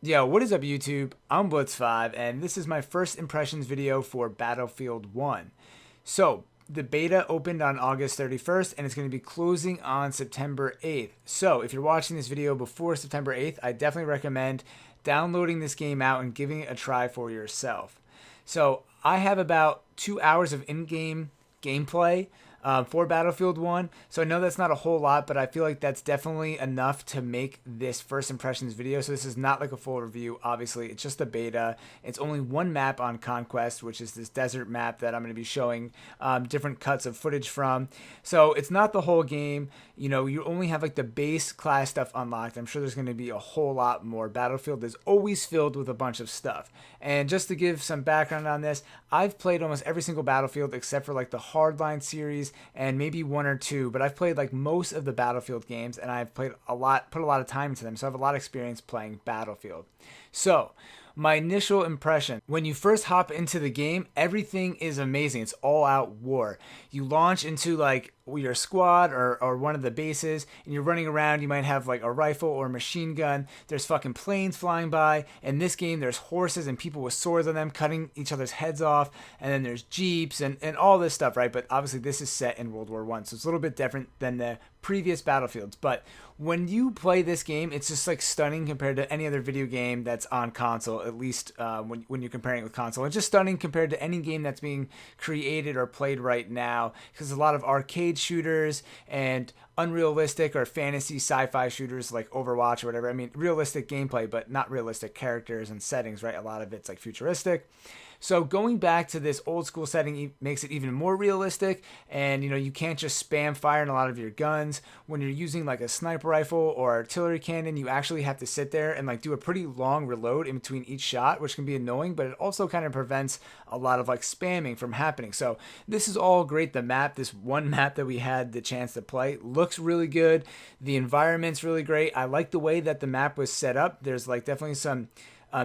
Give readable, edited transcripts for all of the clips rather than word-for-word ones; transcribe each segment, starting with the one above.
Yo, what is up YouTube? I'm Blitz5 and this is my first impressions video for Battlefield 1. So, the beta opened on August 31st and it's going to be closing on September 8th. So, if you're watching this video before September 8th, I definitely recommend downloading this game out and giving it a try for yourself. So, I have about 2 hours of in-game gameplay for Battlefield 1. So I know that's not a whole lot, but I feel like that's definitely enough to make this first impressions video. So this is not like a full review, obviously. It's just a beta. It's only one map on Conquest, which is this desert map that I'm going to be showing different cuts of footage from. So it's not the whole game. You know, you only have like the base class stuff unlocked. I'm sure there's going to be a whole lot more. Battlefield is always filled with a bunch of stuff. And just to give some background on this, I've played almost every single Battlefield except for like the Hardline series and maybe one or two, but I've played like most of the Battlefield games and I've played a lot, put a lot of time into them, so I have a lot of experience playing Battlefield. So, my initial impression, when you first hop into the game, everything is amazing. It's all out war. You launch into like your squad or one of the bases and you're running around. You might have like a rifle or a machine gun. There's fucking planes flying by. In this game, there's horses and people with swords on them cutting each other's heads off. And then there's jeeps and all this stuff, right? But obviously this is set in World War I, so it's a little bit different than the previous Battlefields. But when you play this game, it's just like stunning compared to any other video game that's on console, at least when you're comparing it with console. It's just stunning compared to any game that's being created or played right now, because a lot of arcade shooters and unrealistic or fantasy sci-fi shooters like Overwatch or whatever. I mean, realistic gameplay, but not realistic characters and settings, right? A lot of it's like futuristic. So going back to this old school setting makes it even more realistic, and you know, you can't just spam fire in a lot of your guns. When you're using like a sniper rifle or artillery cannon, you actually have to sit there and like do a pretty long reload in between each shot, which can be annoying, but it also kind of prevents a lot of like spamming from happening. So this is all great. The map, this one map that we had the chance to play, looks really good. The environment's really great. I like the way that the map was set up. There's like definitely some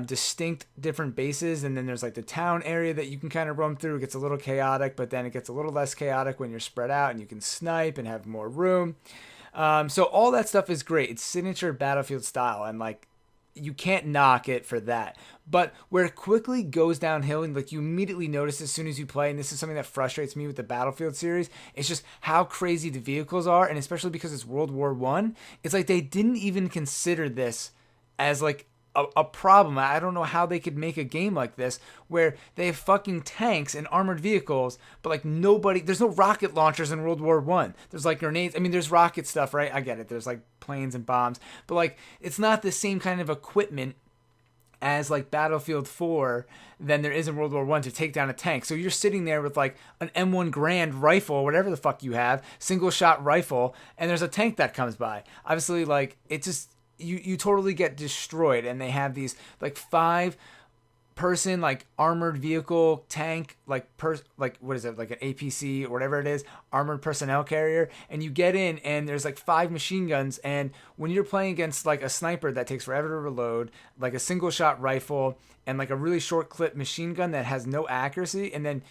distinct different bases, and then there's like the town area that you can kind of roam through. It gets a little chaotic, but then it gets a little less chaotic when you're spread out and you can snipe and have more room. So all that stuff is great. It's signature Battlefield style, and like you can't knock it for that. But where it quickly goes downhill, and like you immediately notice as soon as you play, and this is something that frustrates me with the Battlefield series, it's just how crazy the vehicles are, and especially because it's World War I, it's like they didn't even consider this as like a problem. I don't know how they could make a game like this where they have fucking tanks and armored vehicles, but like there's no rocket launchers in World War I. There's like grenades. I mean, there's rocket stuff, right? I get it. There's like planes and bombs, but like it's not the same kind of equipment as like Battlefield 4 than there is in World War I to take down a tank. So you're sitting there with like an M1 Grand rifle, whatever the fuck you have, single shot rifle, and there's a tank that comes by. Obviously, like it just, you totally get destroyed. And they have these like 5-person like armored vehicle tank, like what is it, like an APC or whatever it is, armored personnel carrier, and you get in and there's like 5 machine guns, and when you're playing against like a sniper that takes forever to reload, like a single shot rifle and like a really short clip machine gun that has no accuracy, and then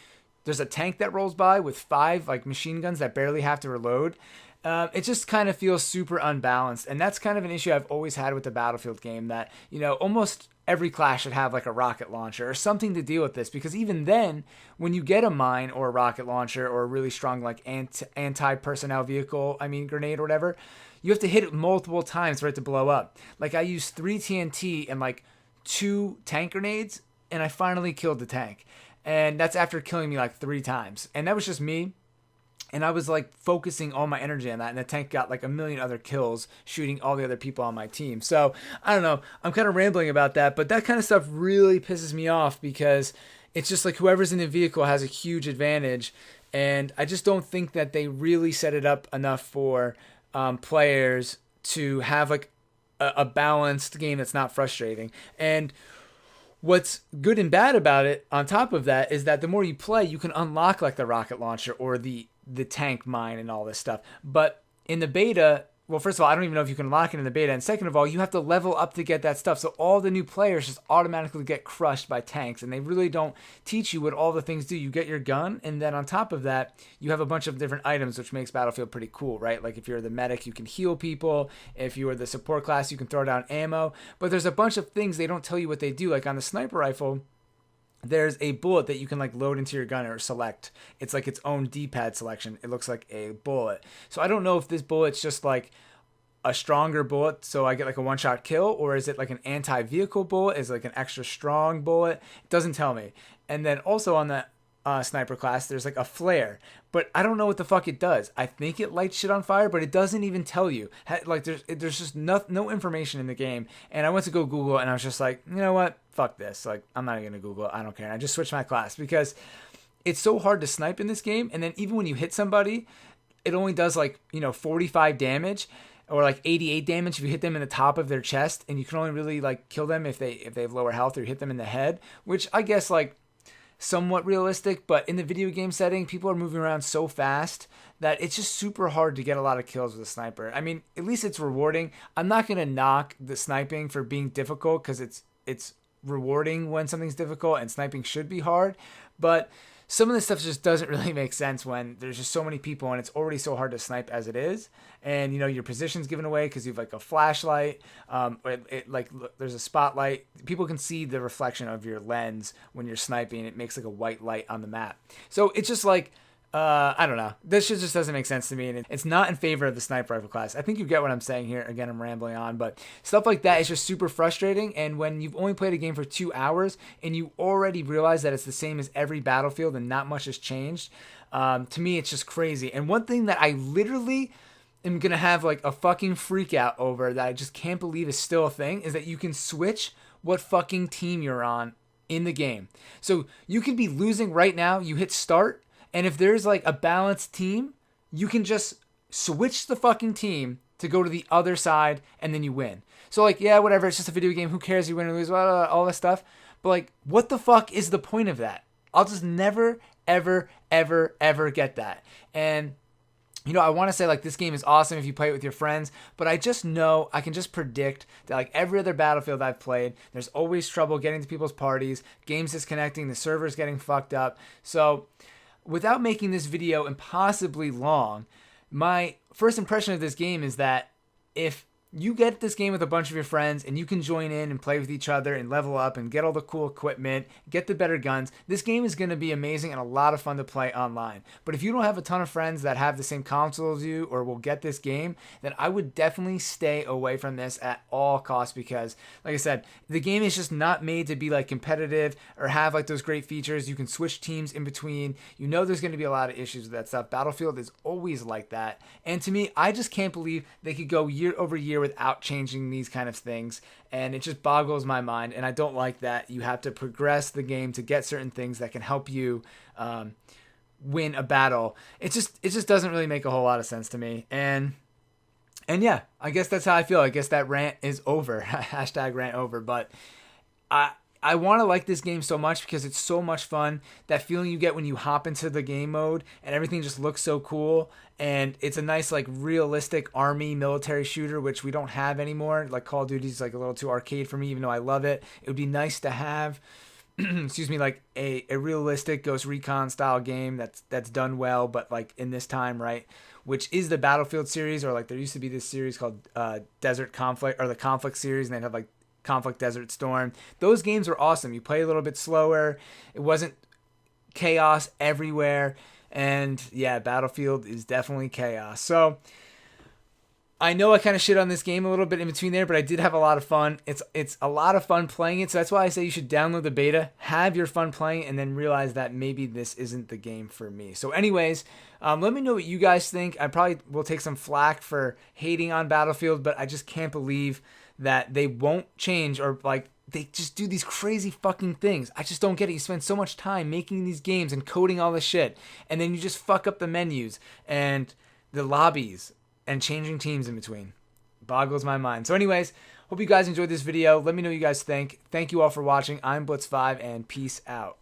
there's a tank that rolls by with 5 like machine guns that barely have to reload. It just kind of feels super unbalanced, and that's kind of an issue I've always had with the Battlefield game, that, you know, almost every class should have like a rocket launcher or something to deal with this, because even then, when you get a mine or a rocket launcher or a really strong like anti-personnel vehicle, I mean grenade or whatever, you have to hit it multiple times for it to blow up. Like I used 3 TNT and like 2 tank grenades, and I finally killed the tank, and that's after killing me like 3 times, and that was just me. And I was like focusing all my energy on that, and the tank got like a million other kills shooting all the other people on my team. So I don't know, I'm kind of rambling about that, but that kind of stuff really pisses me off, because it's just like whoever's in the vehicle has a huge advantage, and I just don't think that they really set it up enough for players to have like a balanced game that's not frustrating. And what's good and bad about it on top of that is that the more you play, you can unlock like the rocket launcher or the tank mine and all this stuff. But in the beta, well, first of all, I don't even know if you can lock it in the beta. And second of all, you have to level up to get that stuff. So all the new players just automatically get crushed by tanks. And they really don't teach you what all the things do. You get your gun, and then on top of that, you have a bunch of different items, which makes Battlefield pretty cool, right? Like if you're the medic, you can heal people. If you are the support class, you can throw down ammo. But there's a bunch of things they don't tell you what they do. Like on the sniper rifle, there's a bullet that you can like load into your gun or select. It's like its own D-pad selection. It looks like a bullet. So I don't know if this bullet's just like a stronger bullet, so I get like a one-shot kill, or is it like an anti-vehicle bullet? Is it like an extra strong bullet? It doesn't tell me. And then also on the sniper class, there's like a flare, but I don't know what the fuck it does. I think it lights shit on fire, but it doesn't even tell you. Like there's just no information in the game. And I went to go Google, and I was just like, you know what? Fuck this. Like, I'm not even gonna Google it. I don't care. And I just switched my class because it's so hard to snipe in this game. And then even when you hit somebody, it only does like, 45 damage. Or like 88 damage if you hit them in the top of their chest, and you can only really like kill them if they have lower health, or you hit them in the head, which I guess like somewhat realistic, but in the video game setting, people are moving around so fast that it's just super hard to get a lot of kills with a sniper. I mean, at least it's rewarding. I'm not gonna knock the sniping for being difficult, because it's rewarding when something's difficult, and sniping should be hard, but some of this stuff just doesn't really make sense when there's just so many people, and it's already so hard to snipe as it is. And your position's given away because you have like a flashlight. There's a spotlight. People can see the reflection of your lens when you're sniping. It makes like a white light on the map. So it's just like, I don't know. This shit just doesn't make sense to me, and it's not in favor of the sniper rifle class. I think you get what I'm saying here. Again, I'm rambling on, but stuff like that is just super frustrating. And when you've only played a game for 2 hours and you already realize that it's the same as every Battlefield and not much has changed, to me, it's just crazy. And one thing that I literally am gonna have like a fucking freak out over, that I just can't believe is still a thing, is that you can switch what fucking team you're on in the game. So you could be losing right now, you hit start, and if there's like a balanced team, you can just switch the fucking team to go to the other side, and then you win. So like, yeah, whatever, it's just a video game, who cares, you win or lose, blah, blah, blah, all this stuff. But like, what the fuck is the point of that? I'll just never, ever, ever, ever get that. And I want to say like this game is awesome if you play it with your friends, but I just know, I can just predict that like every other Battlefield I've played, there's always trouble getting to people's parties, games disconnecting, the servers getting fucked up. So without making this video impossibly long, my first impression of this game is that if you get this game with a bunch of your friends and you can join in and play with each other and level up and get all the cool equipment, get the better guns, this game is going to be amazing and a lot of fun to play online. But if you don't have a ton of friends that have the same console as you or will get this game, then I would definitely stay away from this at all costs, because like I said, the game is just not made to be like competitive or have like those great features. You can switch teams in between. There's going to be a lot of issues with that stuff. Battlefield is always like that. And to me, I just can't believe they could go year over year without changing these kind of things, and it just boggles my mind. And I don't like that you have to progress the game to get certain things that can help you win a battle. It just doesn't really make a whole lot of sense to me. And yeah, I guess that's how I feel. I guess that rant is over. Hashtag rant over. But I want to like this game so much because it's so much fun. That feeling you get when you hop into the game mode and everything just looks so cool. And it's a nice, like, realistic army military shooter, which we don't have anymore. Like, Call of Duty is like a little too arcade for me, even though I love it. It would be nice to have, excuse me, like a realistic Ghost Recon style game that's done well, but like in this time, right? Which is the Battlefield series, or like there used to be this series called Desert Conflict, or the Conflict series, and they'd have like Conflict Desert Storm. Those games were awesome. You play a little bit slower. It wasn't chaos everywhere. And yeah, Battlefield is definitely chaos. So I know I kind of shit on this game a little bit in between there, but I did have a lot of fun. It's a lot of fun playing it. So that's why I say you should download the beta, have your fun playing it, and then realize that maybe this isn't the game for me. So anyways, let me know what you guys think. I probably will take some flack for hating on Battlefield, but I just can't believe that they won't change, or like they just do these crazy fucking things. I just don't get it. You spend so much time making these games and coding all this shit, and then you just fuck up the menus and the lobbies and changing teams in between. Boggles my mind. So anyways, hope you guys enjoyed this video. Let me know what you guys think. Thank you all for watching. I'm Blitz5, and peace out.